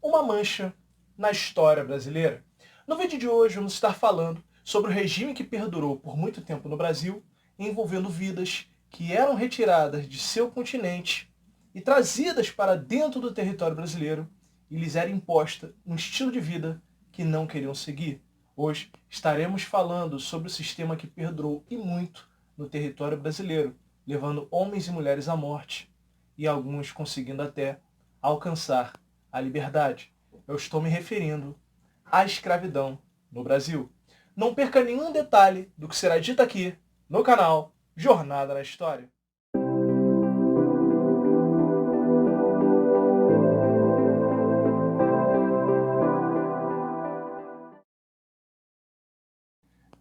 uma mancha na história brasileira. No vídeo de hoje vamos estar falando sobre o regime que perdurou por muito tempo no Brasil, envolvendo vidas que eram retiradas de seu continente e trazidas para dentro do território brasileiro e lhes era imposta um estilo de vida que não queriam seguir. Hoje estaremos falando sobre o sistema que perdurou e muito no território brasileiro, levando homens e mulheres à morte e alguns conseguindo até alcançar a liberdade. Eu estou me referindo à escravidão no Brasil. Não perca nenhum detalhe do que será dito aqui no canal Jornada na História.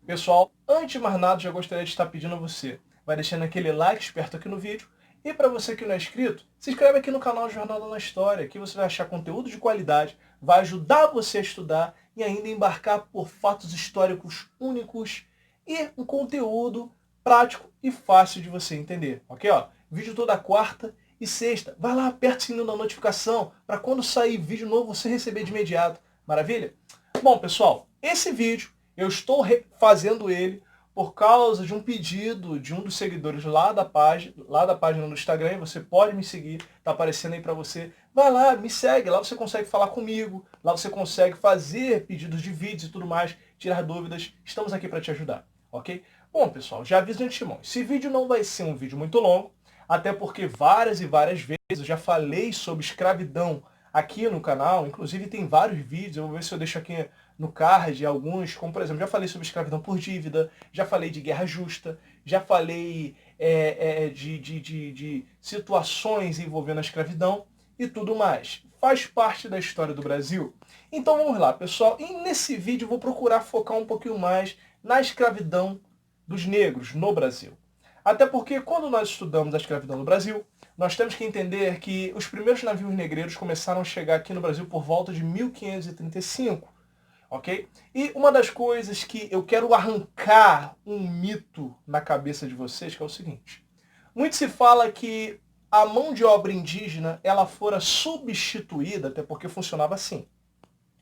Pessoal, antes de mais nada, já gostaria de estar pedindo a você, vai deixando aquele like esperto aqui no vídeo, e para você que não é inscrito, se inscreve aqui no canal Jornada na História, que você vai achar conteúdo de qualidade, vai ajudar você a estudar e ainda embarcar por fatos históricos únicos e um conteúdo prático e fácil de você entender, ok? Vídeo toda quarta e sexta. Vai lá, aperta o sininho da notificação para quando sair vídeo novo você receber de imediato. Maravilha? Bom, pessoal, esse vídeo eu estou fazendo ele por causa de um pedido de um dos seguidores lá da página no Instagram. Você pode me seguir, tá aparecendo aí para você. Vai lá, me segue, lá você consegue falar comigo, lá você consegue fazer pedidos de vídeos e tudo mais, tirar dúvidas. Estamos aqui para te ajudar, ok? Bom, pessoal, já aviso de antemão, esse vídeo não vai ser um vídeo muito longo, até porque várias e várias vezes eu já falei sobre escravidão aqui no canal, inclusive tem vários vídeos, eu vou ver se eu deixo aqui no card alguns, como por exemplo, já falei sobre escravidão por dívida, já falei de guerra justa, já falei de situações envolvendo a escravidão e tudo mais. Faz parte da história do Brasil. Então vamos lá, pessoal, e nesse vídeo eu vou procurar focar um pouquinho mais na escravidão dos negros no Brasil. Até porque quando nós estudamos a escravidão no Brasil, nós temos que entender que os primeiros navios negreiros começaram a chegar aqui no Brasil por volta de 1535, ok? E uma das coisas que eu quero arrancar um mito na cabeça de vocês, que é o seguinte. Muito se fala que a mão de obra indígena ela fora substituída, até porque funcionava assim.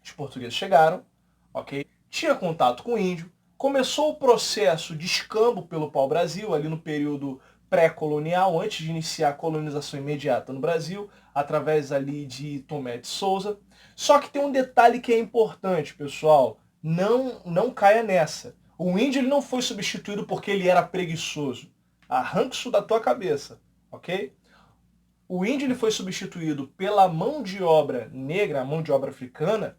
Os portugueses chegaram, ok? Tinha contato com o índio, começou o processo de escambo pelo pau-brasil, ali no período pré-colonial, antes de iniciar a colonização imediata no Brasil, através ali de Tomé de Souza. Só que tem um detalhe que é importante, pessoal. Não caia nessa. O índio ele não foi substituído porque ele era preguiçoso. Arranca isso da tua cabeça, ok? O índio ele foi substituído pela mão de obra negra, a mão de obra africana,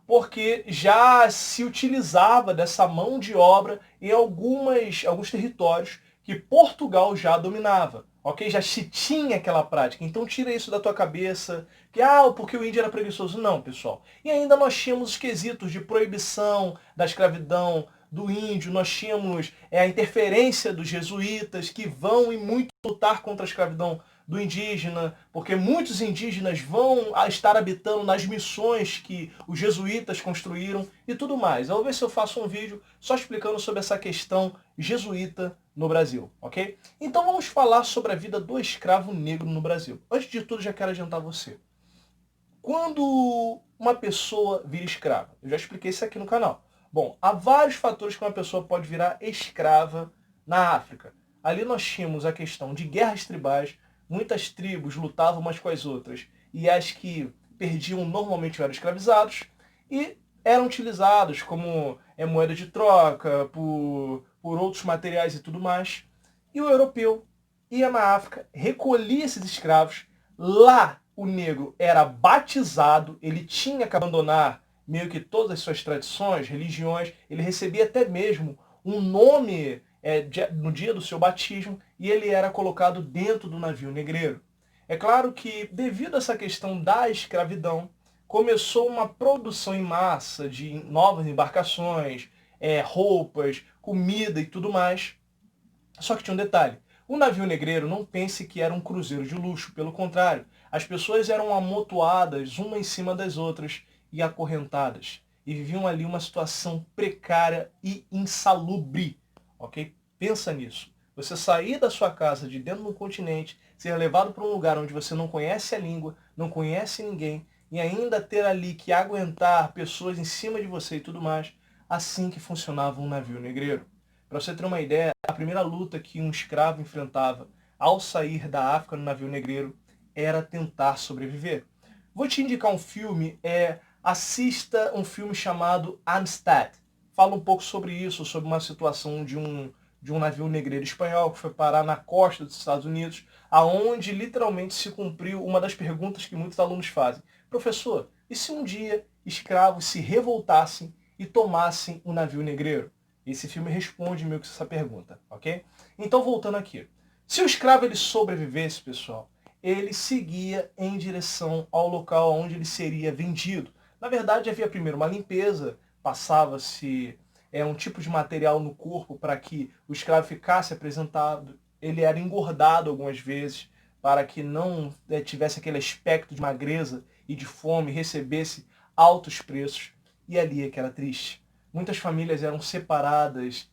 porque já se utilizava dessa mão de obra em alguns territórios que Portugal já dominava, ok? Já se tinha aquela prática. Então tira isso da tua cabeça, que porque o índio era preguiçoso. Não, pessoal. E ainda nós tínhamos os quesitos de proibição da escravidão do índio, nós tínhamos a interferência dos jesuítas que vão e muito lutar contra a escravidão do indígena, porque muitos indígenas vão estar habitando nas missões que os jesuítas construíram e tudo mais. Eu vou ver se eu faço um vídeo só explicando sobre essa questão jesuíta no Brasil, ok? Então vamos falar sobre a vida do escravo negro no Brasil. Antes de tudo, já quero adiantar você. Quando uma pessoa vira escrava, eu já expliquei isso aqui no canal. Bom, há vários fatores que uma pessoa pode virar escrava na África. Ali nós tínhamos a questão de guerras tribais, muitas tribos lutavam umas com as outras, e as que perdiam normalmente eram escravizados, e eram utilizados como moeda de troca, por outros materiais e tudo mais. E o europeu ia na África, recolhia esses escravos, lá o negro era batizado, ele tinha que abandonar meio que todas as suas tradições, religiões, ele recebia até mesmo um nome no dia do seu batismo, e ele era colocado dentro do navio negreiro. É claro que, devido a essa questão da escravidão, começou uma produção em massa de novas embarcações, roupas, comida e tudo mais. Só que tinha um detalhe. O navio negreiro, não pense que era um cruzeiro de luxo, pelo contrário. As pessoas eram amontoadas uma em cima das outras e acorrentadas. E viviam ali uma situação precária e insalubre. Ok? Pensa nisso. Você sair da sua casa de dentro do continente, ser levado para um lugar onde você não conhece a língua, não conhece ninguém, e ainda ter ali que aguentar pessoas em cima de você e tudo mais, assim que funcionava um navio negreiro. Para você ter uma ideia, a primeira luta que um escravo enfrentava ao sair da África no navio negreiro era tentar sobreviver. Vou te indicar um filme, assista um filme chamado Amistad. Fala um pouco sobre isso, sobre uma situação de um navio negreiro espanhol que foi parar na costa dos Estados Unidos, aonde literalmente se cumpriu uma das perguntas que muitos alunos fazem. Professor, e se um dia escravos se revoltassem e tomassem um navio negreiro? Esse filme responde meio que essa pergunta, ok? Então, voltando aqui. Se o escravo ele sobrevivesse, pessoal, ele seguia em direção ao local onde ele seria vendido. Na verdade, havia primeiro uma limpeza, passava-se um tipo de material no corpo para que o escravo ficasse apresentado. Ele era engordado algumas vezes para que não tivesse aquele aspecto de magreza e de fome, recebesse altos preços. E ali é que era triste. Muitas famílias eram separadas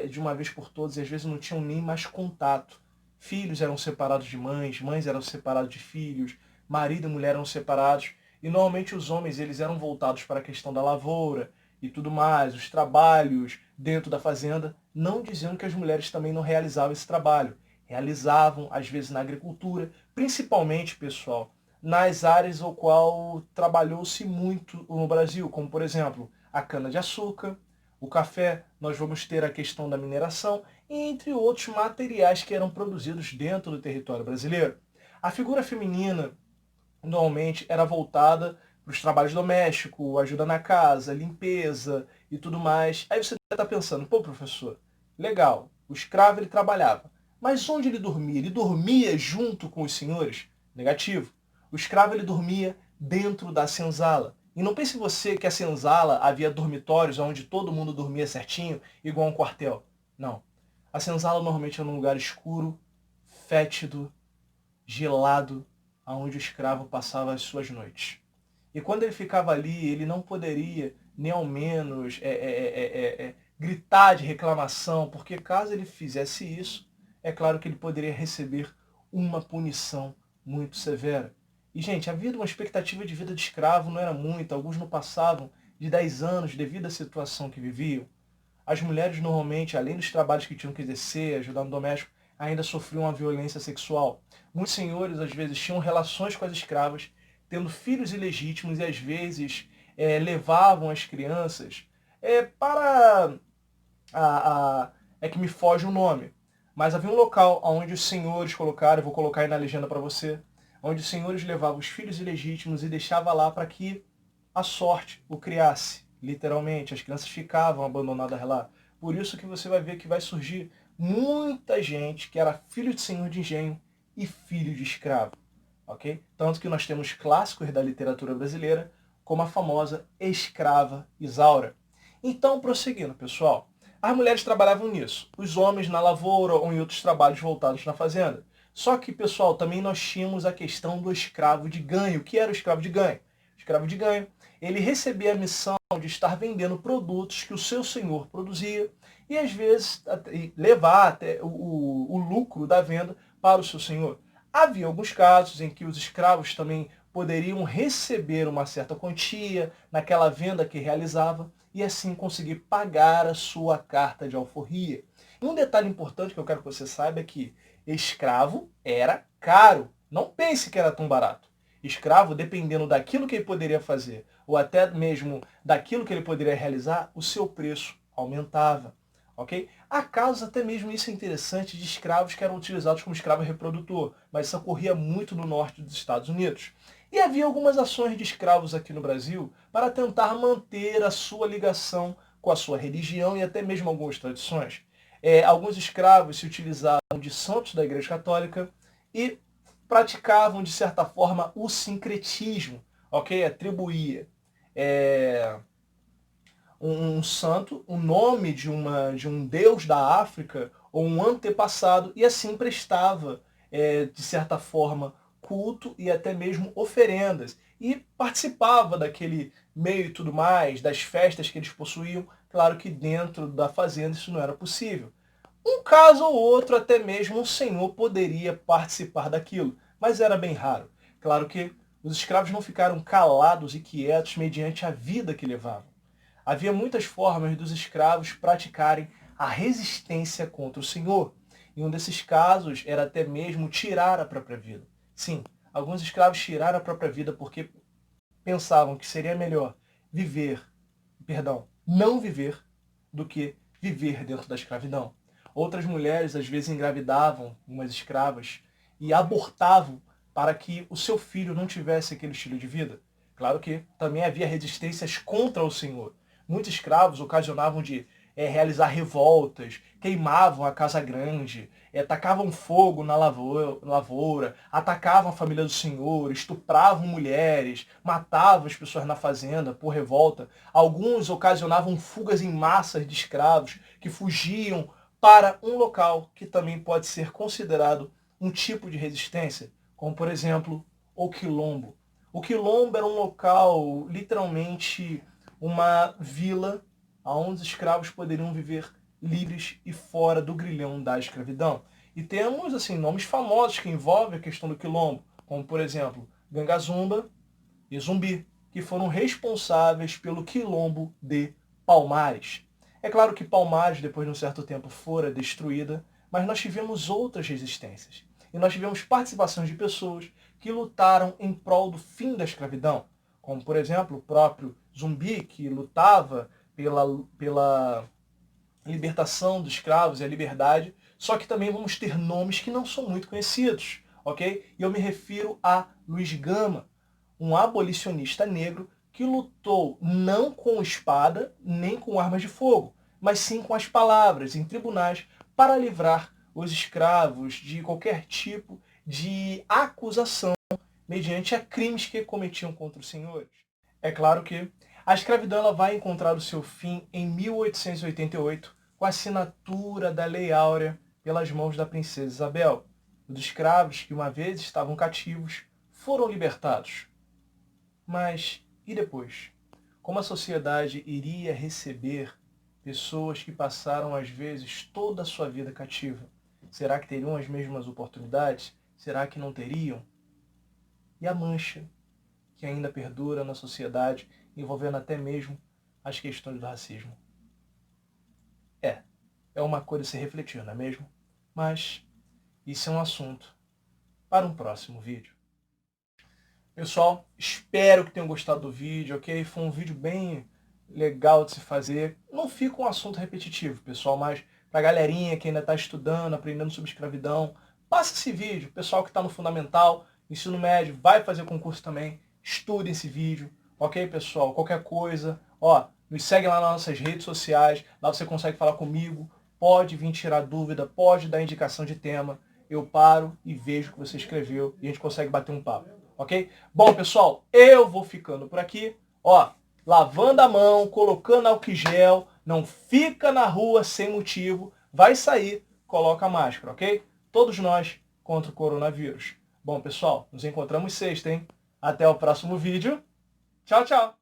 de uma vez por todas e às vezes não tinham nem mais contato. Filhos eram separados de mães, mães eram separadas de filhos, marido e mulher eram separados. E normalmente os homens eles eram voltados para a questão da lavoura e tudo mais, os trabalhos dentro da fazenda, não dizendo que as mulheres também não realizavam esse trabalho. Realizavam, às vezes, na agricultura, principalmente, pessoal, nas áreas ao qual trabalhou-se muito no Brasil, como, por exemplo, a cana-de-açúcar, o café, nós vamos ter a questão da mineração, entre outros materiais que eram produzidos dentro do território brasileiro. A figura feminina normalmente era voltada para os trabalhos domésticos, ajuda na casa, limpeza e tudo mais. Aí você está pensando, pô, professor, legal, o escravo ele trabalhava, mas onde ele dormia? Ele dormia junto com os senhores? Negativo. O escravo ele dormia dentro da senzala. E não pense você que a senzala havia dormitórios onde todo mundo dormia certinho, igual um quartel. Não. A senzala normalmente era um lugar escuro, fétido, gelado, onde o escravo passava as suas noites. E quando ele ficava ali, ele não poderia nem ao menos gritar de reclamação, porque caso ele fizesse isso, é claro que ele poderia receber uma punição muito severa. E, gente, a vida, uma expectativa de vida de escravo não era muita, alguns não passavam de 10 anos devido à situação que viviam. As mulheres, normalmente, além dos trabalhos que tinham que exercer, ajudar no doméstico, ainda sofriam a violência sexual. Muitos senhores, às vezes, tinham relações com as escravas, tendo filhos ilegítimos e, às vezes, levavam as crianças para... é que me foge o nome. Mas havia um local onde os senhores colocaram, eu vou colocar aí na legenda para você, onde os senhores levavam os filhos ilegítimos e deixavam lá para que a sorte o criasse, literalmente. As crianças ficavam abandonadas lá. Por isso que você vai ver que vai surgir muita gente que era filho de senhor de engenho e filho de escravo. Ok? Tanto que nós temos clássicos da literatura brasileira, como a famosa escrava Isaura. Então, prosseguindo, pessoal, as mulheres trabalhavam nisso, os homens na lavoura ou em outros trabalhos voltados na fazenda. Só que, pessoal, também nós tínhamos a questão do escravo de ganho. O que era o escravo de ganho? O escravo de ganho, ele recebia a missão de estar vendendo produtos que o seu senhor produzia e, às vezes, levar até o lucro da venda para o seu senhor. Havia alguns casos em que os escravos também poderiam receber uma certa quantia naquela venda que realizava e assim conseguir pagar a sua carta de alforria. E um detalhe importante que eu quero que você saiba é que escravo era caro. Não pense que era tão barato. Escravo, dependendo daquilo que ele poderia fazer, ou até mesmo daquilo que ele poderia realizar, o seu preço aumentava. Ok? Há casos, até mesmo isso é interessante, de escravos que eram utilizados como escravo reprodutor, mas isso ocorria muito no norte dos Estados Unidos. E havia algumas ações de escravos aqui no Brasil para tentar manter a sua ligação com a sua religião e até mesmo algumas tradições. Alguns escravos se utilizavam de santos da Igreja Católica e praticavam, de certa forma, o sincretismo, ok? Atribuía um santo, o nome de um deus da África ou um antepassado e assim prestava, de certa forma, culto e até mesmo oferendas. E participava daquele meio e tudo mais, das festas que eles possuíam. Claro que dentro da fazenda isso não era possível. Um caso ou outro, até mesmo um senhor poderia participar daquilo, mas era bem raro. Claro que Os escravos não ficaram calados e quietos mediante a vida que levavam. Havia muitas formas dos escravos praticarem a resistência contra o Senhor. E um desses casos era até mesmo tirar a própria vida. Sim, alguns escravos tiraram a própria vida porque pensavam que seria melhor não viver do que viver dentro da escravidão. Outras mulheres às vezes engravidavam umas escravas e abortavam para que o seu filho não tivesse aquele estilo de vida. Claro que também havia resistências contra o Senhor. Muitos escravos ocasionavam de realizar revoltas, queimavam a casa grande, tacavam fogo na lavoura, atacavam a família do Senhor, estupravam mulheres, matavam as pessoas na fazenda por revolta. Alguns ocasionavam fugas em massas de escravos que fugiam para um local que também pode ser considerado um tipo de resistência, como por exemplo o quilombo. O quilombo era um local, literalmente uma vila, onde os escravos poderiam viver livres e fora do grilhão da escravidão. E temos assim nomes famosos que envolvem a questão do quilombo, como por exemplo Gangazumba e Zumbi, que foram responsáveis pelo quilombo de Palmares. É claro que Palmares, depois de um certo tempo, fora destruída, mas nós tivemos outras resistências. E nós tivemos participações de pessoas que lutaram em prol do fim da escravidão, como por exemplo o próprio Zumbi, que lutava pela libertação dos escravos e a liberdade, só que também vamos ter nomes que não são muito conhecidos, ok? E eu me refiro a Luiz Gama, um abolicionista negro que lutou não com espada nem com armas de fogo, mas sim com as palavras em tribunais para livrar os escravos de qualquer tipo de acusação mediante a crimes que cometiam contra os senhores. É claro que a escravidão ela vai encontrar o seu fim em 1888, com a assinatura da Lei Áurea pelas mãos da princesa Isabel. Os escravos que uma vez estavam cativos foram libertados. Mas e depois? Como a sociedade iria receber pessoas que passaram às vezes toda a sua vida cativa? Será que teriam as mesmas oportunidades? Será que não teriam? E a mancha que ainda perdura na sociedade, envolvendo até mesmo as questões do racismo. É uma coisa a se refletir, não é mesmo? Mas isso é um assunto para um próximo vídeo. Pessoal, espero que tenham gostado do vídeo, ok? Foi um vídeo bem legal de se fazer. Não fica um assunto repetitivo, pessoal, mas para a galerinha que ainda está estudando, aprendendo sobre escravidão, passa esse vídeo. Pessoal que está no fundamental, ensino médio, vai fazer concurso também, estude esse vídeo, ok, pessoal? Qualquer coisa, nos segue lá nas nossas redes sociais, lá você consegue falar comigo, pode vir tirar dúvida, pode dar indicação de tema, eu paro e vejo o que você escreveu e a gente consegue bater um papo, ok? Bom, pessoal, eu vou ficando por aqui, lavando a mão, colocando álcool gel, não fica na rua sem motivo, vai sair, coloca a máscara, ok? Todos nós contra o coronavírus. Bom, pessoal, nos encontramos sexta, hein? Até o próximo vídeo. Tchau, tchau!